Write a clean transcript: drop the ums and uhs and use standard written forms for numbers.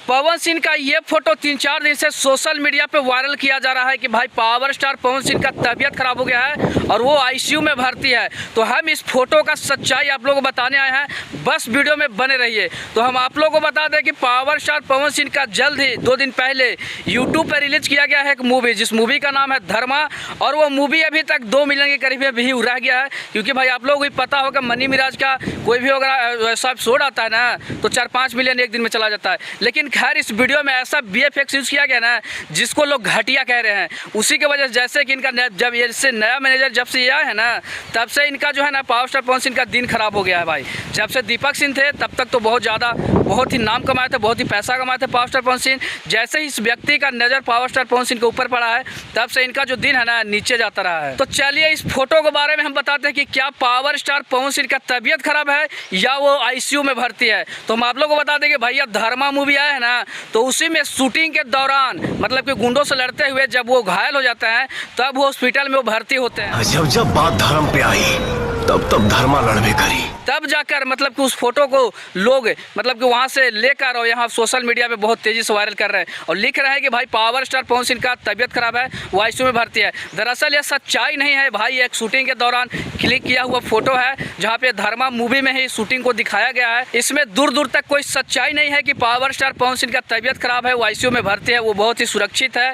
पवन सिंह का ये फोटो 3-4 दिन से सोशल मीडिया पे वायरल किया जा रहा है कि भाई पावर स्टार पवन सिंह का तबीयत खराब हो गया है और वो आईसीयू में भर्ती है। तो हम इस फोटो का सच्चाई आप लोगों को बताने आए हैं, बस वीडियो में बने रहिए। तो हम आप लोगों को बता दें कि पावर स्टार पवन सिंह का जल्द ही 2 दिन पहले यूट्यूब पर रिलीज किया गया है एक मूवी, जिस मूवी का नाम है धर्मा। और वो मूवी अभी तक 2 मिलियन के करीब भी रह गया है, क्योंकि भाई आप लोगों को पता होगा मनी मिराज का कोई भी अगर ऐसा शो आता है ना तो 4-5 मिलियन एक दिन में चला जाता है। लेकिन खैर इस वीडियो में ऐसा VFX यूज़ किया गया ना जिसको लोग घटिया कह रहे हैं, उसी की वजह से जैसे कि इनका जब ये से नया मैनेजर जब से ये आया है ना तब से इनका जो है ना पावर स्टार पवन सिंह का दिन खराब हो गया है भाई। जब से दीपक सिंह थे तब तक तो बहुत ही नाम कमाए थे, बहुत ही पैसा कमाए थे पावर स्टार पवन सिंह। जैसे ही इस व्यक्ति का नज़र पावर स्टार पवन सिंह के ऊपर पड़ा है तब से इनका जो दिन है ना नीचे जाता रहा है। तो चलिए इस फोटो के बारे में हम बताते हैं कि क्या पावर स्टार पवन सिंह का तबीयत खराब है या वो ICU में भर्ती है। तो हम आप लोगों को बता दें कि भैया धर्मा मूवी आया है ना तो उसी में शूटिंग के दौरान मतलब कि गुंडों से लड़ते हुए जब वो घायल हो जाते हैं तब वो हॉस्पिटल में वो भर्ती होते हैं। जब बात धर्म पे आई तब धर्मा लड़बे करी, तब जाकर मतलब कि उस फोटो को लोग मतलब कि वहाँ से लेकर और यहाँ सोशल मीडिया पे बहुत तेज़ी से वायरल कर रहे हैं और लिख रहे हैं कि भाई पावर स्टार पवन सिंह का तबीयत खराब है, वो ICU में भर्ती है। दरअसल ये सच्चाई नहीं है भाई, एक शूटिंग के दौरान क्लिक किया हुआ फोटो है जहाँ पे धर्मा मूवी में ही शूटिंग को दिखाया गया है। इसमें दूर दूर तक कोई सच्चाई नहीं है कि पावर स्टार पवन सिंह का तबीयत खराब है, वो ICU में भर्ती है, वो बहुत ही सुरक्षित है।